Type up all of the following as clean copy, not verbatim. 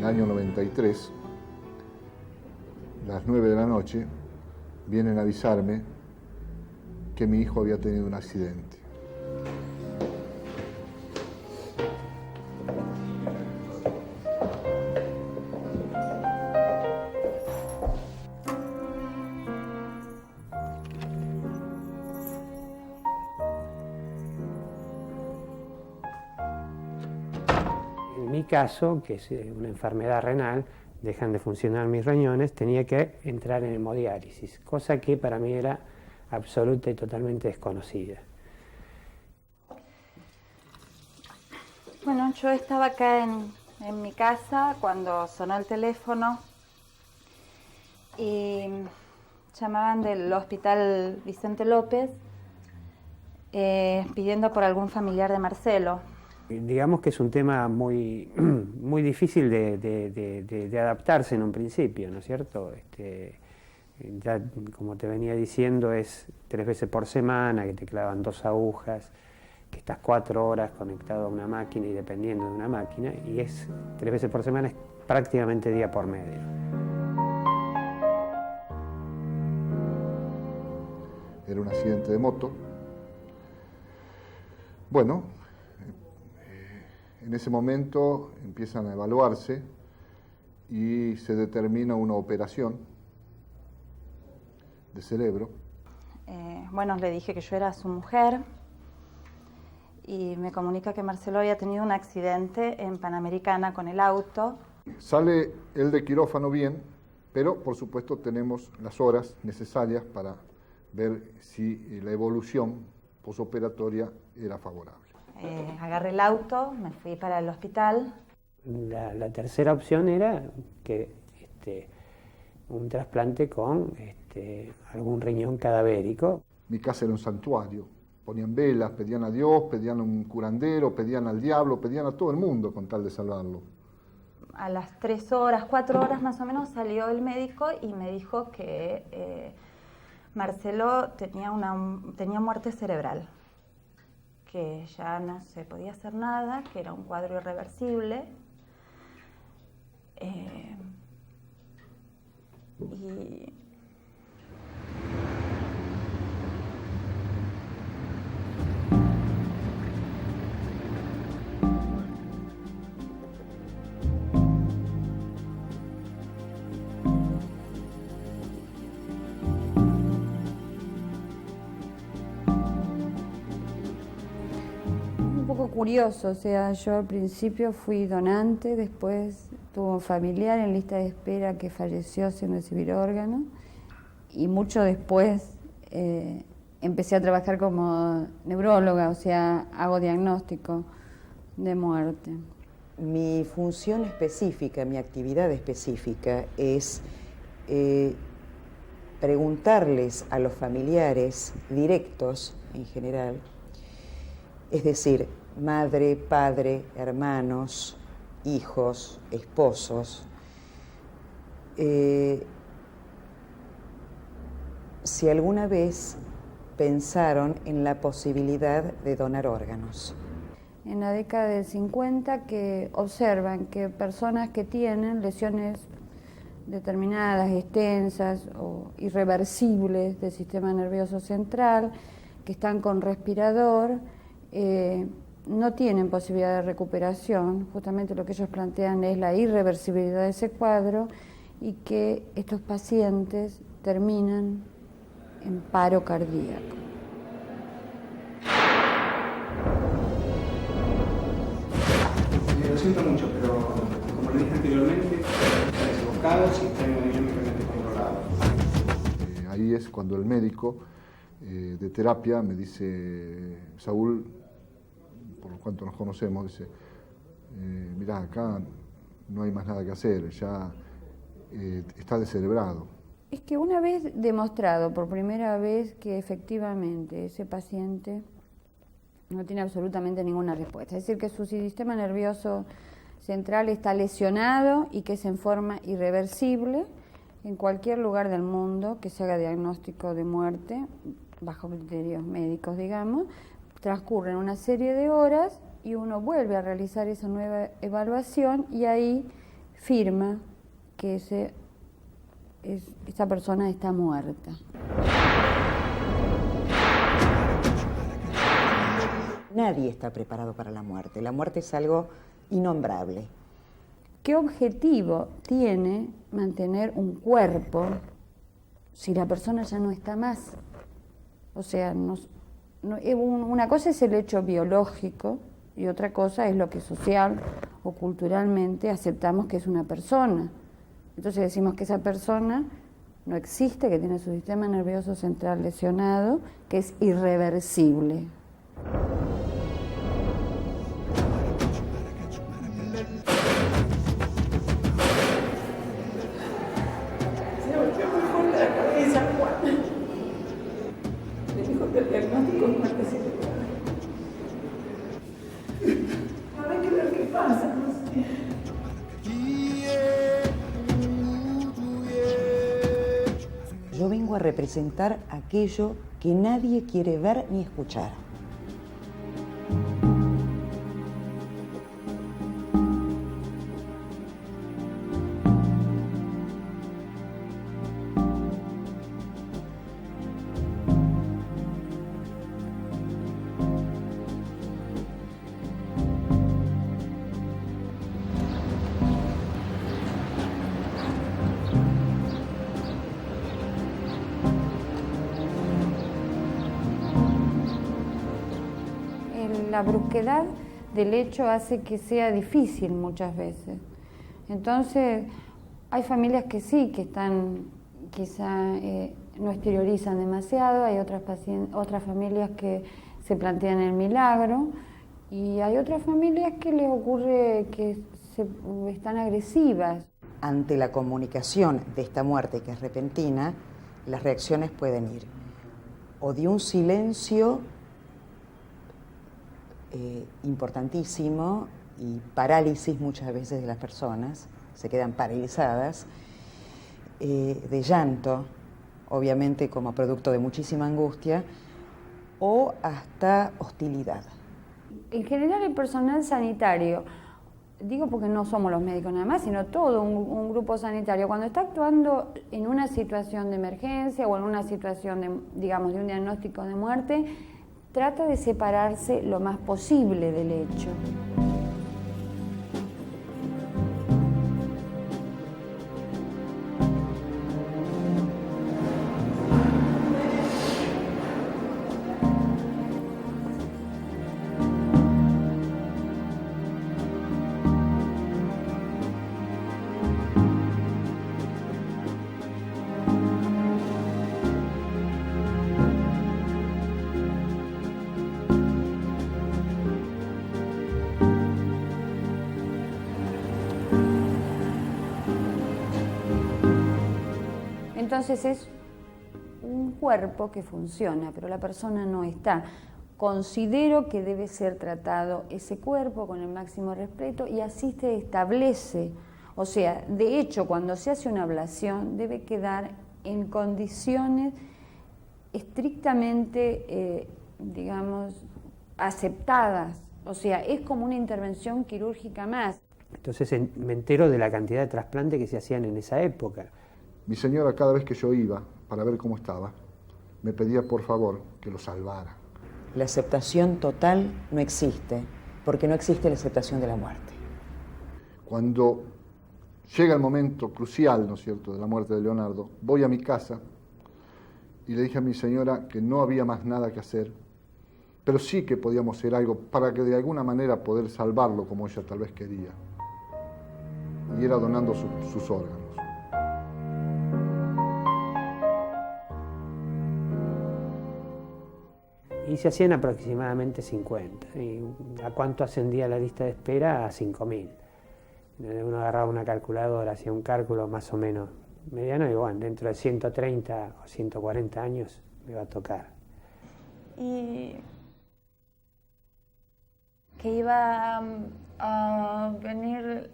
año 93, las 9 de la noche, vienen a avisarme que mi hijo había tenido un accidente. En mi caso, que es una enfermedad renal, dejan de funcionar mis riñones, tenía que entrar en hemodiálisis, cosa que para mí era absoluta y totalmente desconocida. Bueno, yo estaba acá en mi casa cuando sonó el teléfono y llamaban del Hospital Vicente López pidiendo por algún familiar de Marcelo. Digamos que es un tema muy, muy difícil de adaptarse en un principio, ¿no es cierto? Ya, como te venía diciendo, es 3 veces por semana, que te clavan 2 agujas, que estás 4 horas conectado a una máquina y dependiendo de una máquina, y es 3 veces por semana, es prácticamente día por medio. Era un accidente de moto. Bueno, en ese momento empiezan a evaluarse y se determina una operación de cerebro. Bueno, le dije que yo era su mujer y me comunica que Marcelo había tenido un accidente en Panamericana con el auto. Sale él de quirófano bien, pero por supuesto tenemos las horas necesarias para ver si la evolución posoperatoria era favorable. Agarré el auto, me fui para el hospital. La tercera opción era que un trasplante con algún riñón cadavérico. Mi casa era un santuario. Ponían velas, pedían a Dios, pedían a un curandero, pedían al diablo, pedían a todo el mundo con tal de salvarlo. A las 3 horas, 4 horas más o menos salió el médico y me dijo que Marcelo tenía muerte cerebral, que ya no se podía hacer nada, que era un cuadro irreversible. Y un poco curioso, o sea, yo al principio fui donante, después tuve un familiar en lista de espera que falleció sin recibir órganos y mucho después empecé a trabajar como neuróloga, o sea, hago diagnóstico de muerte. Mi función específica, mi actividad específica es preguntarles a los familiares directos en general, es decir, madre, padre, hermanos, hijos, esposos, si alguna vez pensaron en la posibilidad de donar órganos. En la década del 50 que observan que personas que tienen lesiones determinadas, extensas o irreversibles del sistema nervioso central, que están con respirador, no tienen posibilidad de recuperación. Justamente lo que ellos plantean es la irreversibilidad de ese cuadro y que estos pacientes terminan en paro cardíaco. Lo siento mucho, pero como lo dije anteriormente, están equivocados y están hemodinámicamente controlados. Ahí es cuando el médico de terapia me dice, Saúl, por lo cuanto nos conocemos, dice, mirá, acá no hay más nada que hacer, ya está descerebrado. Es que una vez demostrado por primera vez que efectivamente ese paciente no tiene absolutamente ninguna respuesta, es decir, que su sistema nervioso central está lesionado y que es en forma irreversible, en cualquier lugar del mundo que se haga diagnóstico de muerte, bajo criterios médicos, digamos, transcurren una serie de horas y uno vuelve a realizar esa nueva evaluación y ahí firma que esa persona está muerta. Nadie está preparado para la muerte. La muerte es algo innombrable. ¿Qué objetivo tiene mantener un cuerpo si la persona ya no está más? O sea, una cosa es el hecho biológico y otra cosa es lo que social o culturalmente aceptamos que es una persona. Entonces decimos que esa persona no existe, que tiene su sistema nervioso central lesionado, que es irreversible. Yo vengo a representar aquello que nadie quiere ver ni escuchar. La brusquedad del hecho hace que sea difícil muchas veces. Entonces, hay familias que sí, que están, quizá no exteriorizan demasiado, hay otras familias que se plantean el milagro y hay otras familias que les ocurre que están agresivas. Ante la comunicación de esta muerte que es repentina, las reacciones pueden ir o de un silencio importantísimo y parálisis muchas veces de las personas, se quedan paralizadas, de llanto, obviamente como producto de muchísima angustia, o hasta hostilidad. En general el personal sanitario, digo porque no somos los médicos nada más, sino todo un grupo sanitario, cuando está actuando en una situación de emergencia o en una situación de, digamos, de un diagnóstico de muerte, trata de separarse lo más posible del hecho. Entonces es un cuerpo que funciona, pero la persona no está. Considero que debe ser tratado ese cuerpo con el máximo respeto y así se establece. O sea, de hecho, cuando se hace una ablación debe quedar en condiciones estrictamente, digamos, aceptadas. O sea, es como una intervención quirúrgica más. Entonces me entero de la cantidad de trasplantes que se hacían en esa época. Mi señora, cada vez que yo iba para ver cómo estaba, me pedía por favor que lo salvara. La aceptación total no existe, porque no existe la aceptación de la muerte. Cuando llega el momento crucial, ¿no es cierto?, de la muerte de Leonardo, voy a mi casa y le dije a mi señora que no había más nada que hacer, pero sí que podíamos hacer algo para que de alguna manera poder salvarlo como ella tal vez quería. Y era donando sus órganos. Y se hacían aproximadamente 50. ¿Y a cuánto ascendía la lista de espera? A 5.000. Uno agarraba una calculadora, hacía un cálculo más o menos mediano y bueno, dentro de 130 o 140 años me va a tocar. Y que iba a venir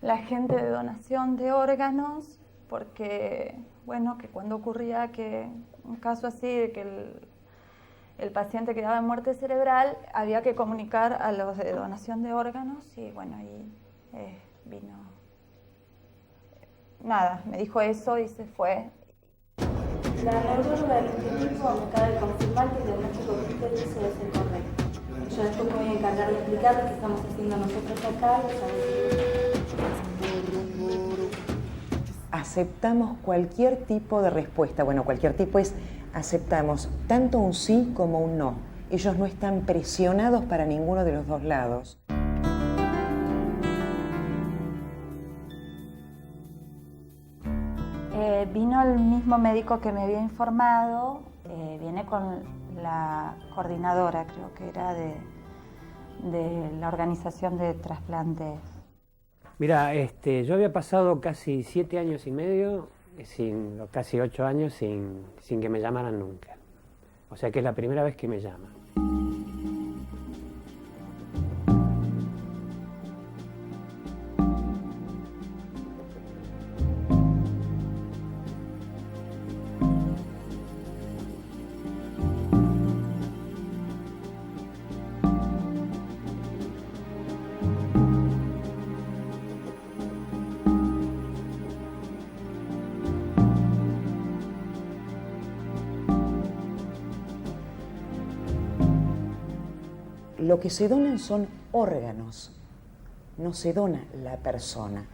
la gente de donación de órganos, porque, bueno, que cuando ocurría que un caso así, de que el paciente quedaba en muerte cerebral, había que comunicar a los de donación de órganos y bueno, ahí vino nada, me dijo eso y se fue. La neuróloga del instituto me acaba de confirmar que el diagnóstico que usted hizo es el correcto. Yo después me voy a encargar de explicar lo que estamos haciendo nosotros acá y Aceptamos cualquier tipo de respuesta. Bueno, cualquier tipo es aceptamos tanto un sí como un no. Ellos no están presionados para ninguno de los dos lados. Vino el mismo médico que me había informado, viene con la coordinadora, creo que era de la organización de trasplantes. Mira, yo había pasado casi 7 años y medio, casi 8 años sin que me llamaran nunca. O sea que es la primera vez que me llaman. Lo que se donan son órganos, no se dona la persona.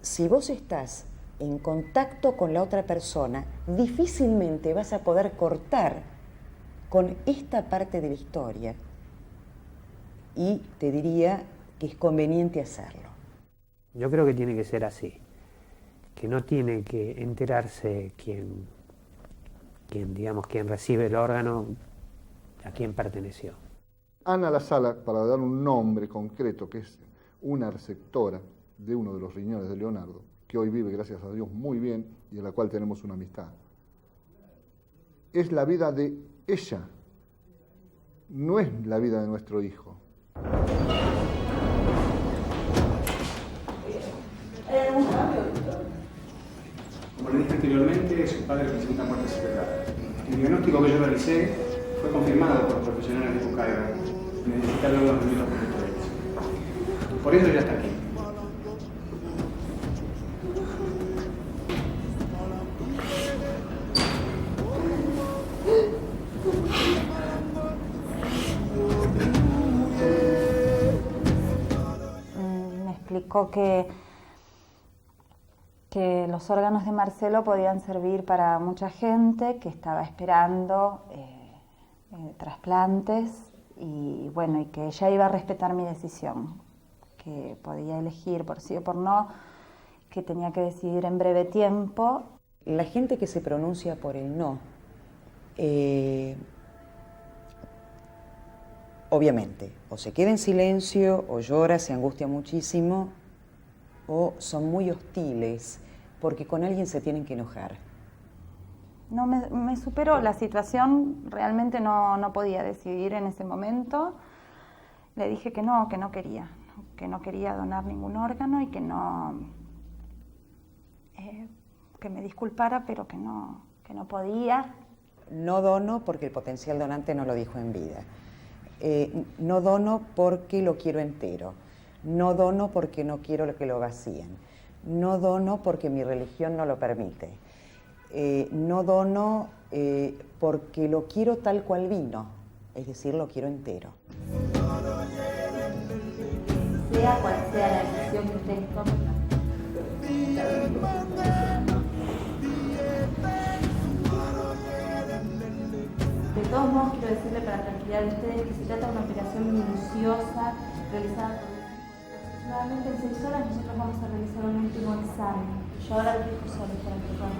Si vos estás en contacto con la otra persona, difícilmente vas a poder cortar con esta parte de la historia y te diría que es conveniente hacerlo. Yo creo que tiene que ser así, que no tiene que enterarse quien recibe el órgano, a quién perteneció. Ana Lasala, para dar un nombre concreto, que es una receptora de uno de los riñones de Leonardo, que hoy vive, gracias a Dios, muy bien y a la cual tenemos una amistad. Es la vida de ella, no es la vida de nuestro hijo. Como le dije anteriormente, su padre presenta muerte cerebral. El diagnóstico que yo realicé fue confirmado por profesionales de Bucaira. Necesita luego unos minutos posteriores. Por eso ya está aquí. Me explicó que los órganos de Marcelo podían servir para mucha gente que estaba esperando trasplantes y bueno, y que ella iba a respetar mi decisión, que podía elegir por sí o por no, que tenía que decidir en breve tiempo. La gente que se pronuncia por el no, obviamente, o se queda en silencio, o llora, se angustia muchísimo, o son muy hostiles, porque con alguien se tienen que enojar. No me superó la situación, realmente no podía decidir en ese momento. Le dije que no quería donar ningún órgano y que me disculpara, pero que no podía. No dono porque el potencial donante no lo dijo en vida. No dono porque lo quiero entero. No dono porque no quiero que lo vacíen. No dono porque mi religión no lo permite. No dono porque lo quiero tal cual vino, es decir, lo quiero entero. sea cual sea la decisión que ustedes tomen. De todos modos, quiero decirle para tranquilidad de ustedes que se trata de una operación minuciosa realizada por aproximadamente en 6 horas. Nosotros vamos a realizar un último examen. Yo ahora los dejo solos para que puedan.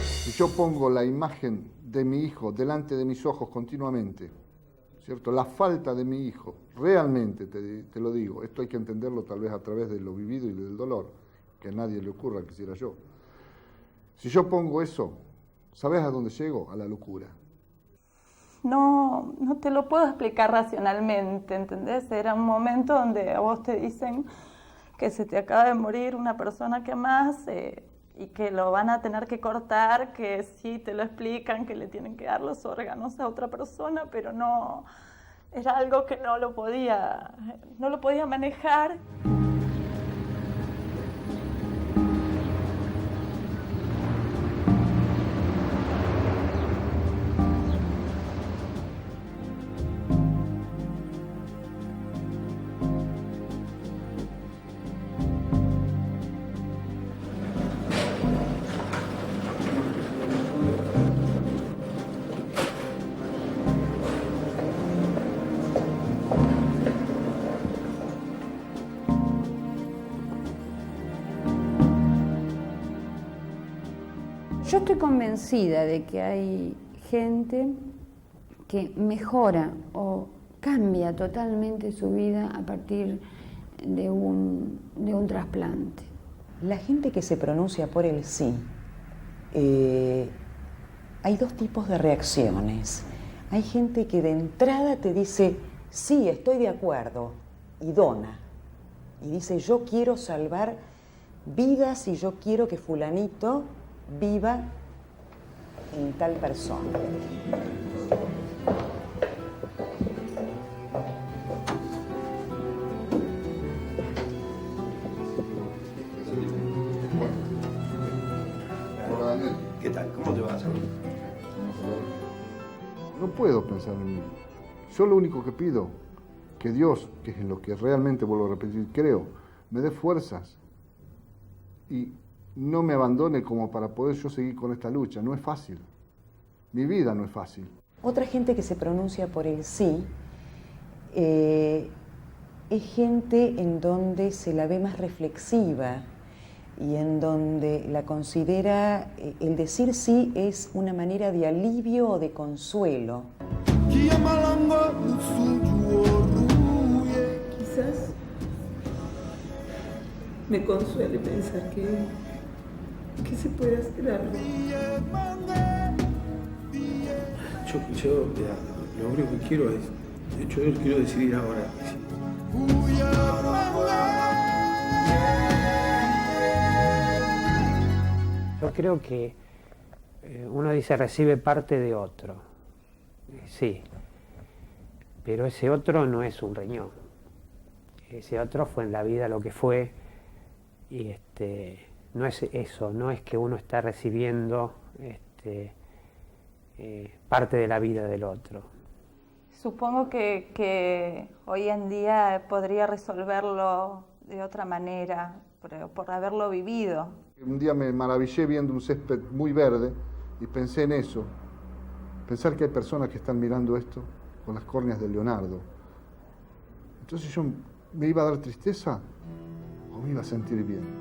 Si yo pongo la imagen de mi hijo delante de mis ojos continuamente, ¿cierto? La falta de mi hijo, realmente te lo digo, esto hay que entenderlo tal vez a través de lo vivido y del dolor, que a nadie le ocurra, quisiera yo. Si yo pongo eso, ¿sabes a dónde llego? A la locura. No te lo puedo explicar racionalmente, ¿entendés? Era un momento donde a vos te dicen que se te acaba de morir una persona que amás y que lo van a tener que cortar, que sí te lo explican, que le tienen que dar los órganos a otra persona, pero no Era algo que no lo podía manejar. Yo estoy convencida de que hay gente que mejora o cambia totalmente su vida a partir de un trasplante. La gente que se pronuncia por el sí, hay dos tipos de reacciones. Hay gente que de entrada te dice, sí, estoy de acuerdo, y dona. Y dice, yo quiero salvar vidas y yo quiero que fulanito viva en tal persona. ¿Qué tal? ¿Cómo te vas? No puedo pensar en mí. Yo lo único que pido, que Dios, que es en lo que realmente, vuelvo a repetir, creo, me dé fuerzas y no me abandone como para poder yo seguir con esta lucha. No es fácil. Mi vida no es fácil. Otra gente que se pronuncia por el sí es gente en donde se la ve más reflexiva y en donde la considera, el decir sí es una manera de alivio o de consuelo. Quizás me consuele pensar que se puede hacer algo. Yo, mira, lo único que quiero es, yo quiero decidir ahora. Yo creo que uno dice recibe parte de otro, sí, pero ese otro no es un riñón, ese otro fue en la vida lo que fue y no es eso, no es que uno está recibiendo parte de la vida del otro. Supongo que hoy en día podría resolverlo de otra manera, por haberlo vivido. Un día me maravillé viendo un césped muy verde y pensé en eso. Pensar que hay personas que están mirando esto con las córneas de Leonardo. Entonces yo me iba a dar tristeza o me iba a sentir bien.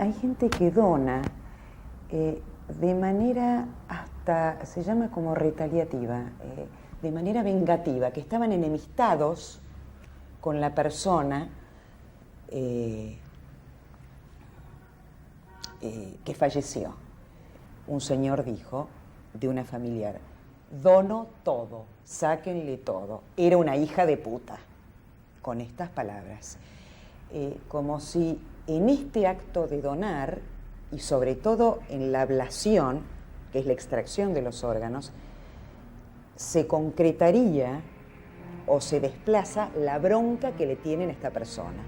Hay gente que dona de manera hasta, se llama como retaliativa, de manera vengativa, que estaban enemistados con la persona que falleció. Un señor dijo de una familiar, dono todo, sáquenle todo. Era una hija de puta, con estas palabras. Como si en este acto de donar, y sobre todo en la ablación, que es la extracción de los órganos, se concretaría o se desplaza la bronca que le tienen a esta persona.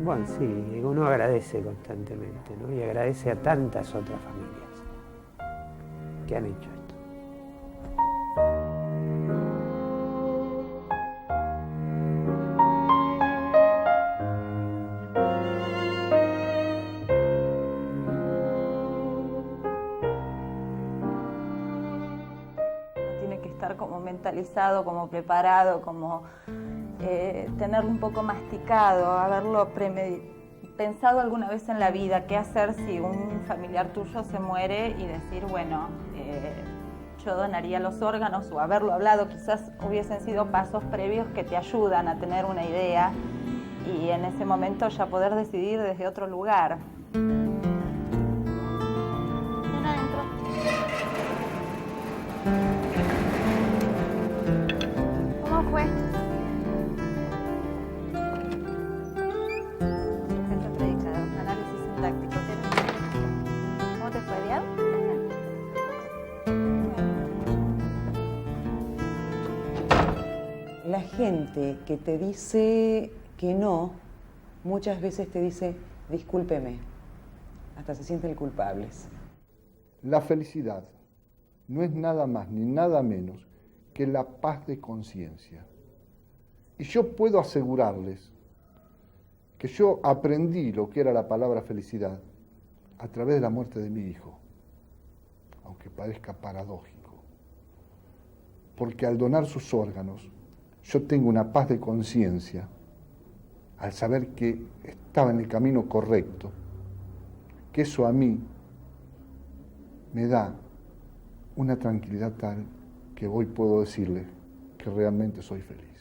Bueno, sí, uno agradece constantemente, ¿no? Y agradece a tantas otras familias que han hecho esto. Como mentalizado, como preparado, como tenerlo un poco masticado, haberlo pensado alguna vez en la vida qué hacer si un familiar tuyo se muere y decir, bueno, yo donaría los órganos, o haberlo hablado, quizás hubiesen sido pasos previos que te ayudan a tener una idea y en ese momento ya poder decidir desde otro lugar. Ven adentro. ¿Cómo fue? Centro predicador, análisis sintáctico. ¿Cómo te fue, Diana? La gente que te dice que no, muchas veces te dice, discúlpeme, hasta se sienten culpables. La felicidad no es nada más ni nada menos que la paz de conciencia. Y yo puedo asegurarles que yo aprendí lo que era la palabra felicidad a través de la muerte de mi hijo, aunque parezca paradójico. Porque al donar sus órganos, yo tengo una paz de conciencia al saber que estaba en el camino correcto, que eso a mí me da una tranquilidad tal que hoy puedo decirle que realmente soy feliz.